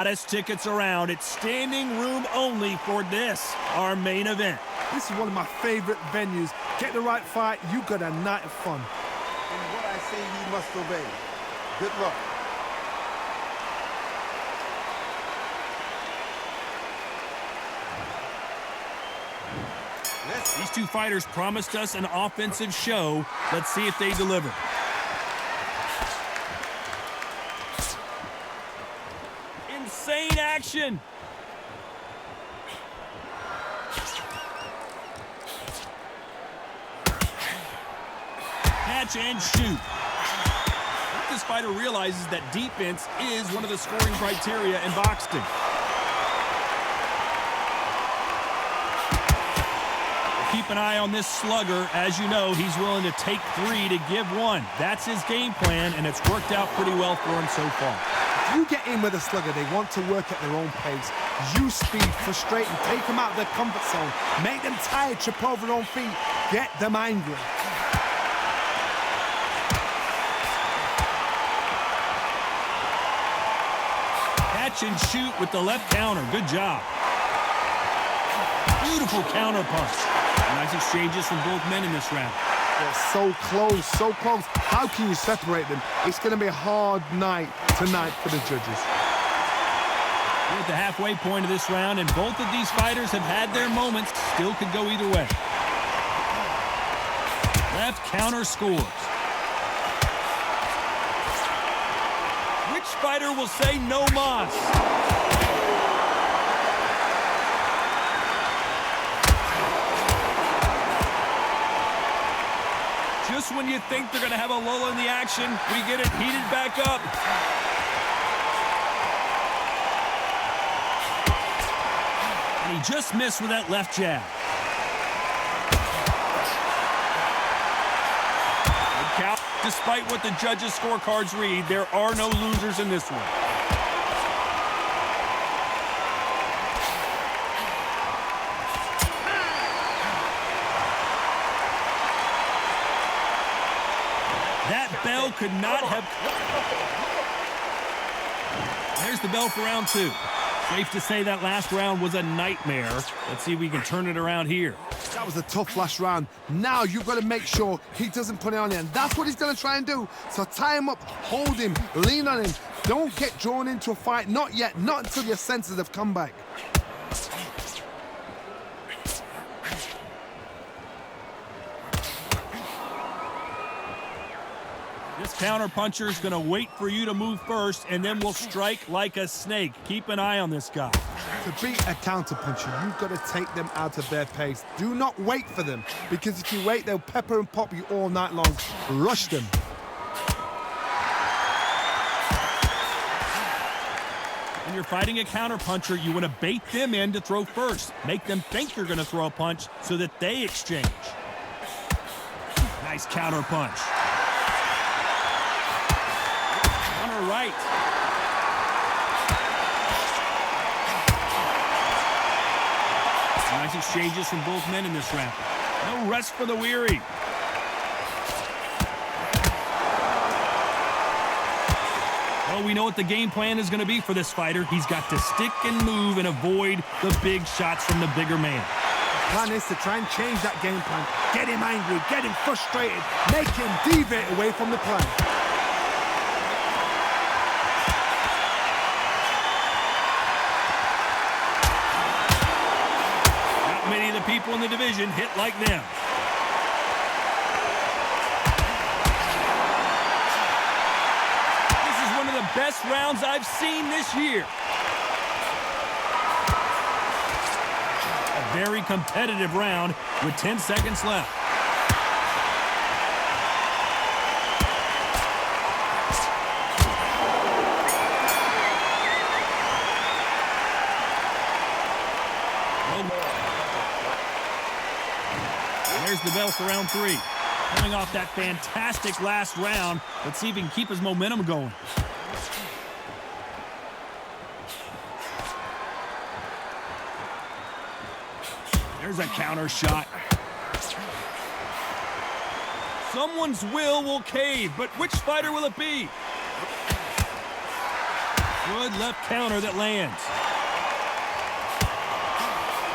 Hottest tickets around. It's standing room only for this, our main event. This is one of my favorite venues. Get the right fight, you got a night of fun. And what I say he must obey. Good luck. These two fighters promised us an offensive show. Let's see if they deliver. Insane action. Catch and shoot. This fighter realizes that defense is one of the scoring criteria in boxing. Keep an eye on this slugger. As you know, he's willing to take 3 to give 1. That's his game plan, and it's worked out pretty well for him so far. If you get in with a slugger, they want to work at their own pace. Use speed, frustrate them, take them out of their comfort zone, make them tired, trip over their own feet, get them angry. Catch and shoot with the left counter. Good job. Beautiful counter punch. Nice exchanges from both men in this round. They're so close, so close. How can you separate them? It's going to be a hard night tonight for the judges. We're at the halfway point of this round, and both of these fighters have had their moments. Still could go either way. Left counter scores. Which fighter will say no mas? Just when you think they're going to have a lull in the action, we get it heated back up. And he just missed with that left jab. Good count. Despite what the judges' scorecards read, there are no losers in this one. That bell could not have... There's the bell for round 2. Safe to say that last round was a nightmare. Let's see if we can turn it around here. That was a tough last round. Now you've got to make sure he doesn't put it on you, and that's what he's going to try and do. So tie him up, hold him, lean on him. Don't get drawn into a fight. Not yet. Not until your senses have come back. This counter-puncher is going to wait for you to move first, and then will strike like a snake. Keep an eye on this guy. To beat a counter-puncher, you've got to take them out of their pace. Do not wait for them, because if you wait, they'll pepper and pop you all night long. Rush them. When you're fighting a counter-puncher, you want to bait them in to throw first. Make them think you're going to throw a punch so that they exchange. Nice counter-punch. Right. Nice exchanges from both men in this round. No rest for the weary. Well, we know what the game plan is going to be for this fighter. He's got to stick and move and avoid the big shots from the bigger man. The plan is to try and change that game plan. Get him angry, get him frustrated, make him deviate away from the plan. Many of the people in the division hit like them. This is one of the best rounds I've seen this year. A very competitive round with 10 seconds left. There's the bell for round 3. Coming off that fantastic last round, let's see if he can keep his momentum going. There's a counter shot. Someone's will cave, but which fighter will it be? Good left counter that lands.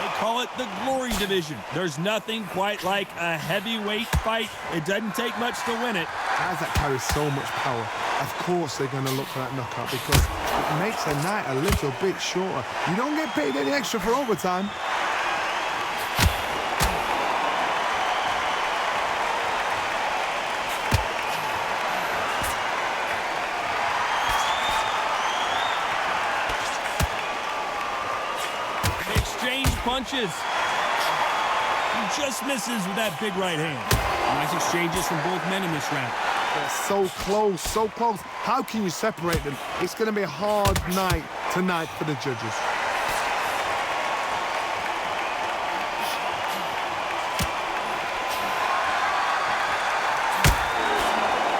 They call it the glory division. There's nothing quite like a heavyweight fight. It doesn't take much to win it. Guys that carry so much power, of course they're going to look for that knockout because it makes the night a little bit shorter. You don't get paid any extra for overtime. Exchange punches. He just misses with that big right hand. Nice exchanges from both men in this round. They're so close, so close. How can you separate them? It's going to be a hard night tonight for the judges.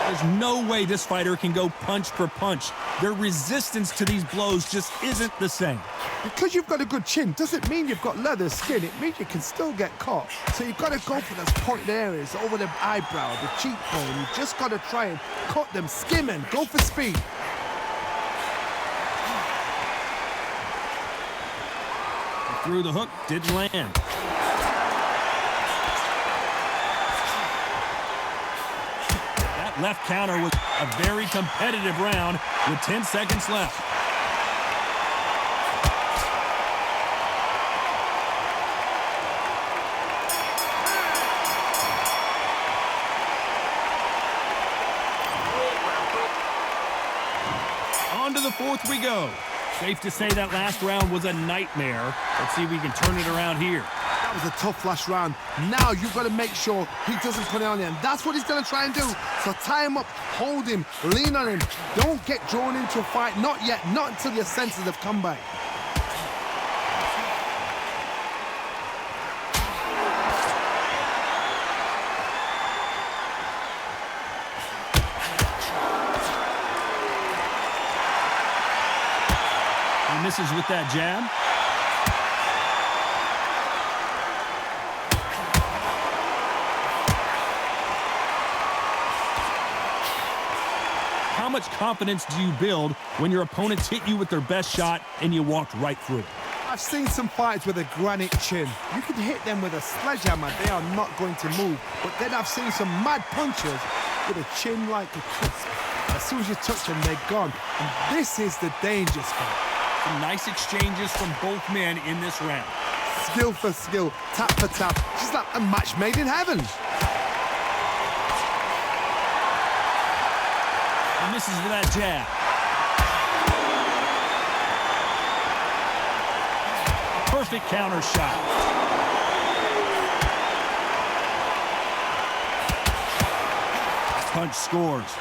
There's no way this fighter can go punch for punch. Their resistance to these blows just isn't the same. Because you've got a good chin doesn't mean you've got leather skin. It means you can still get caught. So you've got to go for those pointed areas over the eyebrow, the cheekbone. You've just got to try and cut them, skim and go for speed. Through the hook, didn't land. That left counter was a very competitive round with 10 seconds left. On to the fourth we go. Safe to say that last round was a nightmare. Let's see if we can turn it around here. That was a tough last round. Now you've got to make sure he doesn't put it on you. And that's what he's going to try and do. So tie him up, hold him, lean on him. Don't get drawn into a fight. Not yet. Not until your senses have come back. He misses with that jab. How much confidence do you build when your opponents hit you with their best shot and you walked right through it? I've seen some fights with a granite chin. You can hit them with a sledgehammer. They are not going to move. But then I've seen some mad punchers with a chin like a crisp. As soon as you touch them, they're gone. And this is the danger spot. Some nice exchanges from both men in this round. Skill for skill, tap for tap. Just like a match made in heaven. He misses with that jab. Perfect counter shot. Punch scores.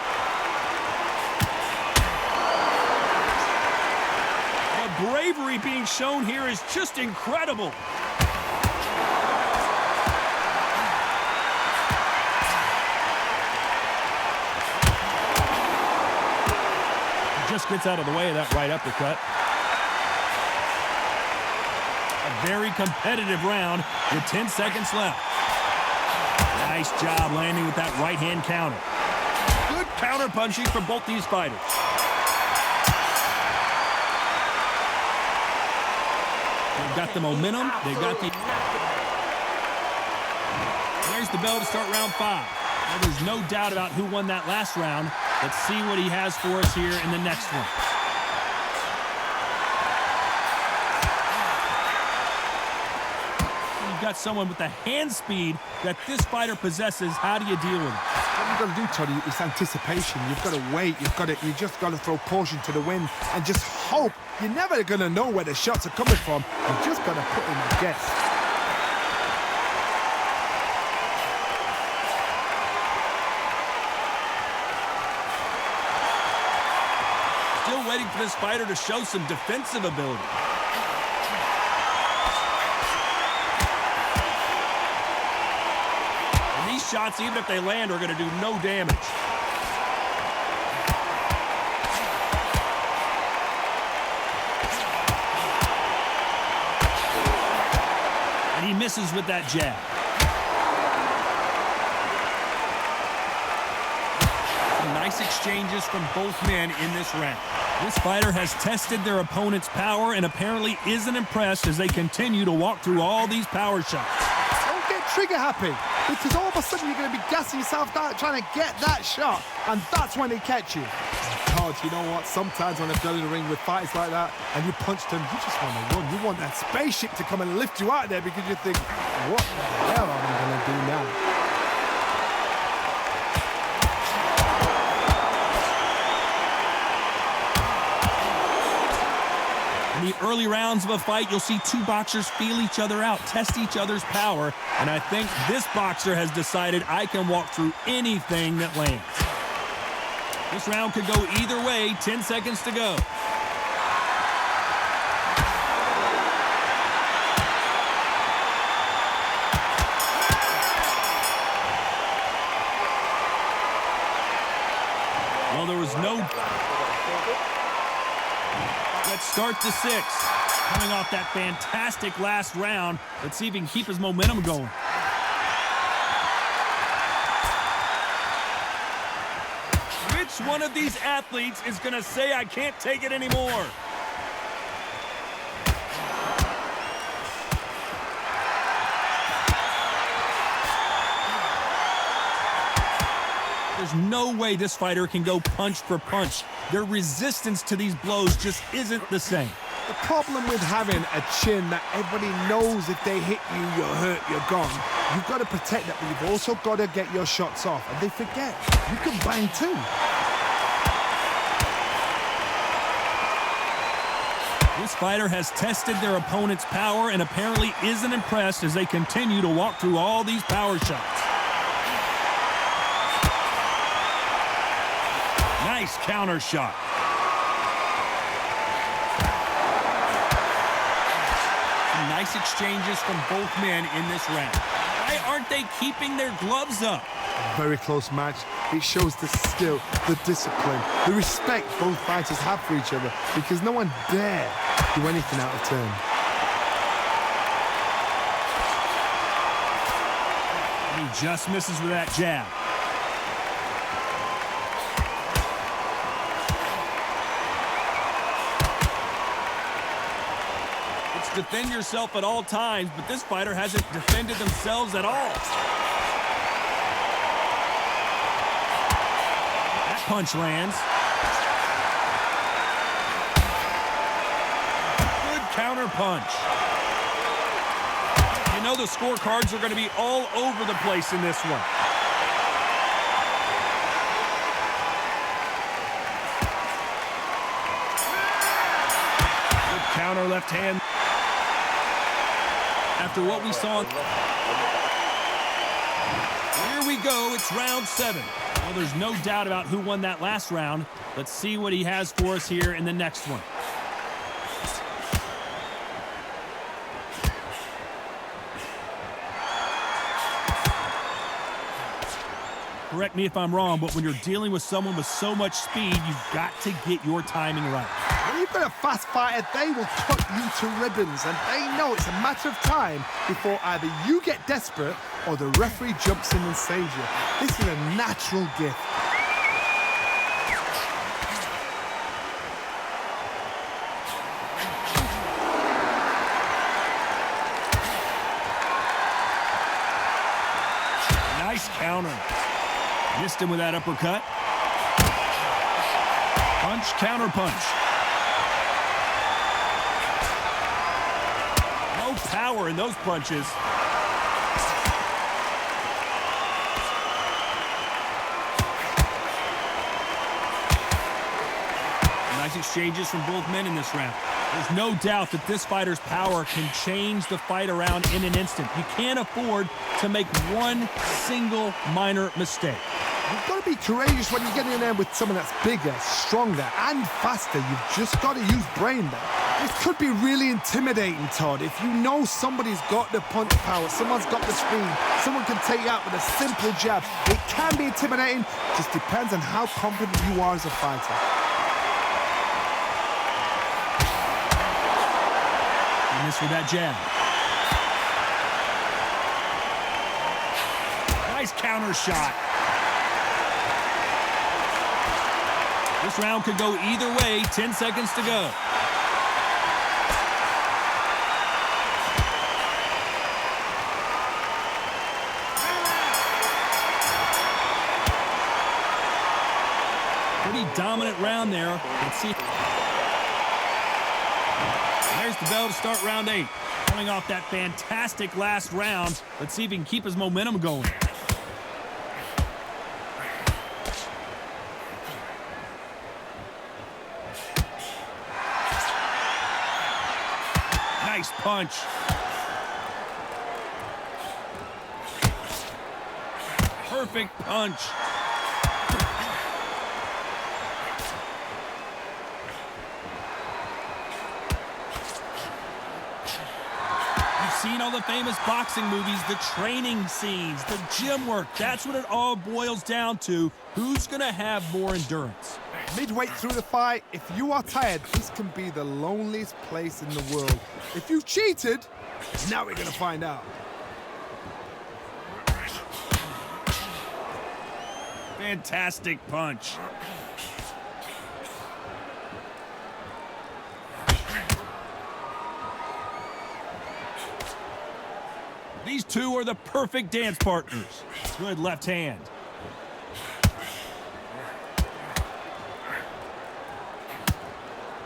The bravery being shown here is just incredible. Just gets out of the way of that right uppercut. A very competitive round with 10 seconds left. Nice job landing with that right hand counter. Good counter punching from both these fighters. They've got the momentum. They've got the... There's the bell to start round 5. Well, there's no doubt about who won that last round. Let's see what he has for us here in the next one. You've got someone with the hand speed that this fighter possesses. How do you deal with it? What you've got to do, Tony, is anticipation. You've got to wait. You just got to throw caution to the wind and just hope. You're never going to know where the shots are coming from. You just got to put in a guess. Still waiting for this fighter to show some defensive ability. And these shots, even if they land, are going to do no damage. And he misses with that jab. Some nice Nice exchanges from both men in this round. This fighter has tested their opponent's power and apparently isn't impressed as they continue to walk through all these power shots. Don't get trigger happy, because all of a sudden you're going to be gassing yourself out trying to get that shot, and that's when they catch you. God, you know what? Sometimes when I've done in the ring with fighters like that, and you punch them, you just want to run. You want that spaceship to come and lift you out of there because you think, what the hell am I going to do now? In the early rounds of a fight, you'll see two boxers feel each other out, test each other's power, and I think this boxer has decided I can walk through anything that lands. This round could go either way, 10 seconds to go. Well, there was no... Let's start the sixth. Coming off that fantastic last round, let's see if he can keep his momentum going. Which one of these athletes is going to say, I can't take it anymore? There's no way this fighter can go punch for punch. Their resistance to these blows just isn't the same. The problem with having a chin that everybody knows if they hit you, you're hurt, you're gone. You've got to protect that, but you've also got to get your shots off. And they forget, you can bang too. This fighter has tested their opponent's power and apparently isn't impressed as they continue to walk through all these power shots. Nice counter shot. Some nice exchanges from both men in this round. Why aren't they keeping their gloves up? Very close match. It shows the skill, the discipline, the respect both fighters have for each other, because no one dare do anything out of turn. He just misses with that jab. It's defend yourself at all times, but this fighter hasn't defended themselves at all. That punch lands. Counter punch. You know the scorecards are going to be all over the place in this one. Good counter left hand. After what we saw. Here we go. It's round 7. Well, there's no doubt about who won that last round. Let's see what he has for us here in the next one. Correct me if I'm wrong, but when you're dealing with someone with so much speed, you've got to get your timing right. When you've got a fast fighter, they will cut you to ribbons, and they know it's a matter of time before either you get desperate or the referee jumps in and saves you. This is a natural gift. Nice counter. Missed him with that uppercut. Punch, counter punch. No power in those punches. Nice exchanges from both men in this round. There's no doubt that this fighter's power can change the fight around in an instant. You can't afford to make one single minor mistake. You've got to be courageous when you're getting in there with someone that's bigger, stronger, and faster. You've just got to use brain there. This could be really intimidating, Todd. If you know somebody's got the punch power, someone's got the speed, someone can take you out with a simple jab. It can be intimidating. Just depends on how confident you are as a fighter. And this with that jab. Nice counter shot. This round could go either way. 10 seconds to go. Pretty dominant round there. Let's see. There's the bell to start round 8. Coming off that fantastic last round. Let's see if he can keep his momentum going. Nice punch. Perfect punch. Seen all the famous boxing movies, the training scenes, the gym work. That's what it all boils down to. Who's going to have more endurance? Midway through the fight, if you are tired, this can be the loneliest place in the world. If you cheated, now we're going to find out. Fantastic punch. These two are the perfect dance partners. Good left hand.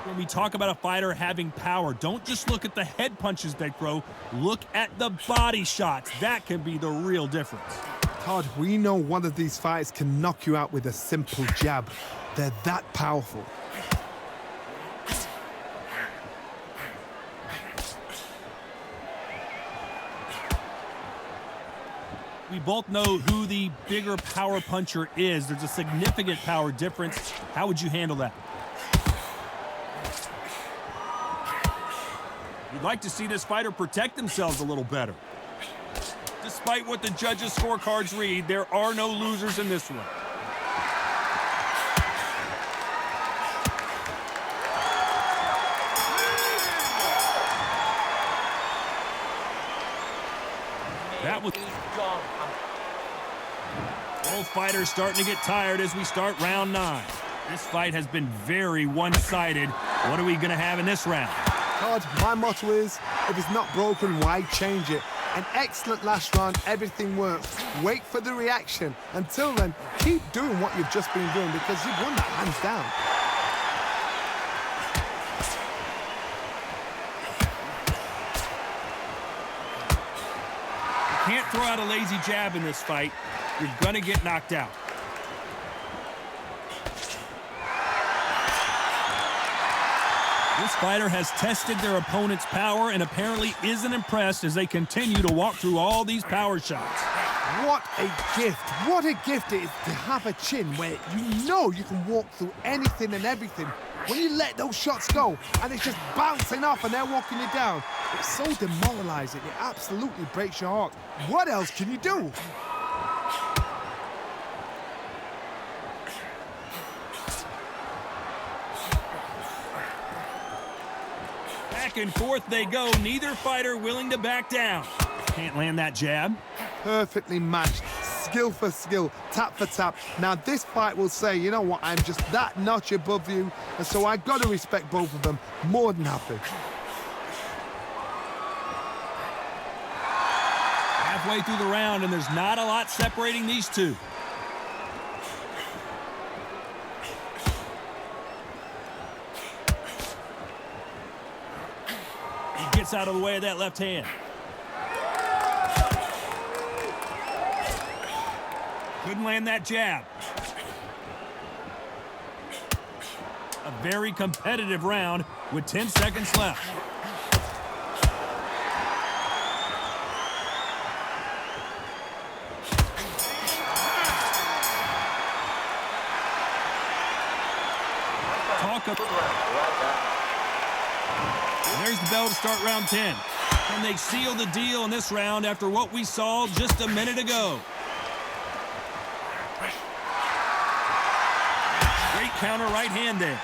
When we talk about a fighter having power, don't just look at the head punches they throw. Look at the body shots. That can be the real difference. Todd, we know one of these fighters can knock you out with a simple jab. They're that powerful. We both know who the bigger power puncher is. There's a significant power difference. How would you handle that? You'd like to see this fighter protect themselves a little better. Despite what the judges' scorecards read, there are no losers in this one. That was... Both fighters starting to get tired as we start round 9. This fight has been very one-sided. What are we going to have in this round? Todd, my motto is, if it's not broken, why change it? An excellent last round, everything works. Wait for the reaction. Until then, keep doing what you've just been doing because you've won that hands down. You can't throw out a lazy jab in this fight. You're going to get knocked out. This fighter has tested their opponent's power and apparently isn't impressed as they continue to walk through all these power shots. What a gift. What a gift it is to have a chin where you know you can walk through anything and everything. When you let those shots go and it's just bouncing off and they're walking you down, it's so demoralizing. It absolutely breaks your heart. What else can you do? Back and forth they go, neither fighter willing to back down. Can't land that jab. Perfectly matched, skill for skill, tap for tap. Now this fight will say, you know what, I'm just that notch above you, and so I got to respect both of them. More than happy. Halfway through the round, and there's not a lot separating these two. Gets out of the way of that left hand. Couldn't land that jab. A very competitive round with 10 seconds left. There's the bell to start round 10. Can they seal the deal in this round after what we saw just a minute ago? Great counter right hand there.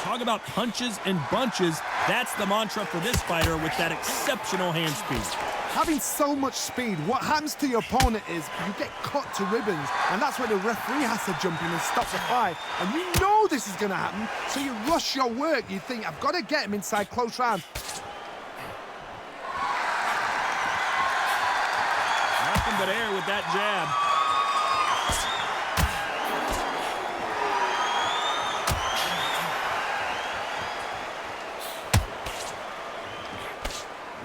Talk about punches and bunches. That's the mantra for this fighter with that exceptional hand speed. Having so much speed, what happens to your opponent is you get cut to ribbons, and that's where the referee has to jump in and stop the fight. And you know this is going to happen, so you rush your work. You think, I've got to get him inside close round. Nothing but air with that jab.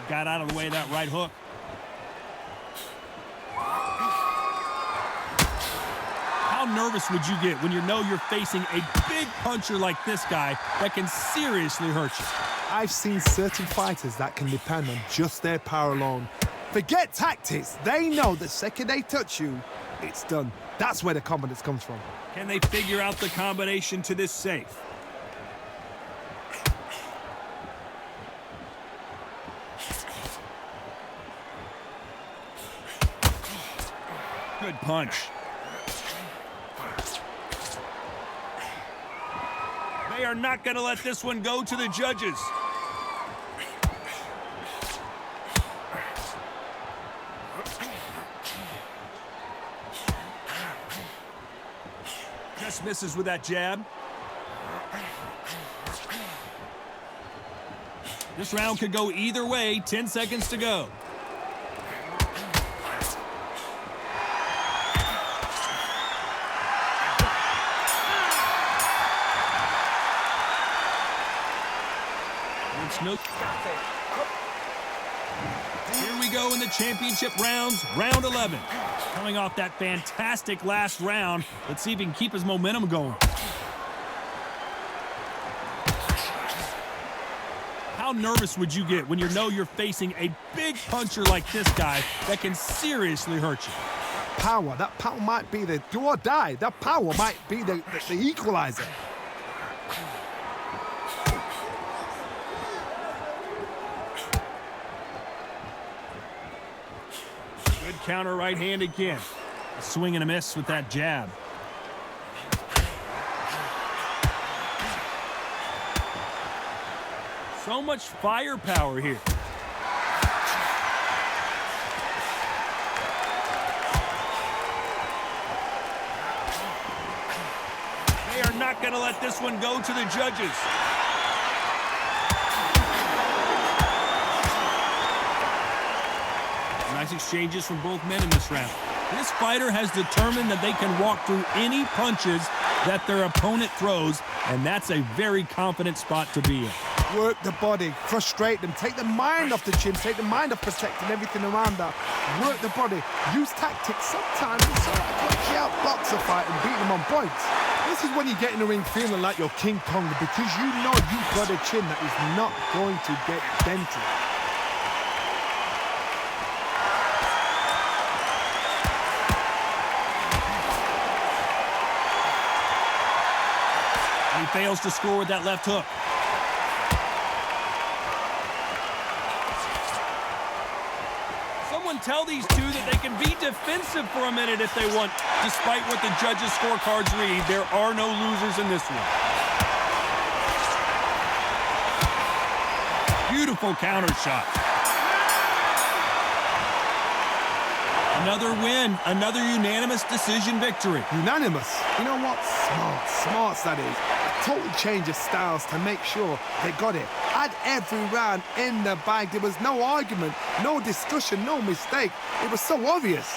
Got out of the way of that right hook. How nervous would you get when you know you're facing a big puncher like this guy that can seriously hurt you? I've seen certain fighters that can depend on just their power alone. Forget tactics. They know the second they touch you, it's done. That's where the confidence comes from. Can they figure out the combination to this safe? Good punch. They are not going to let this one go to the judges. Just misses with that jab. This round could go either way. 10 seconds to go. Nope. Here we go in the championship rounds, round 11. Coming off that fantastic last round, let's see if he can keep his momentum going. How nervous would you get when you know you're facing a big puncher like this guy that can seriously hurt you? Power, that power might be the do or die. That power might be the equalizer. Good counter right hand again. A swing and a miss with that jab. So much firepower here. They are not going to let this one go to the judges. Nice exchanges from both men in this round. This fighter has determined that they can walk through any punches that their opponent throws, and that's a very confident spot to be in. Work the body, frustrate them, take the mind off the chin, take the mind off protecting everything around that. Work the body, use tactics. Sometimes it's all right to actually outbox a fight and beat them on points. This is when you get in the ring feeling like you're King Kong because you know you've got a chin that is not going to get dented. He fails to score with that left hook. Someone tell these two that they can be defensive for a minute if they want. Despite what the judges' scorecards read, there are no losers in this one. Beautiful counter shot. Another win, another unanimous decision victory. Unanimous. You know what? Smarts that is. A total change of styles to make sure they got it. Had every round in the bag. There was no argument, no discussion, no mistake. It was so obvious.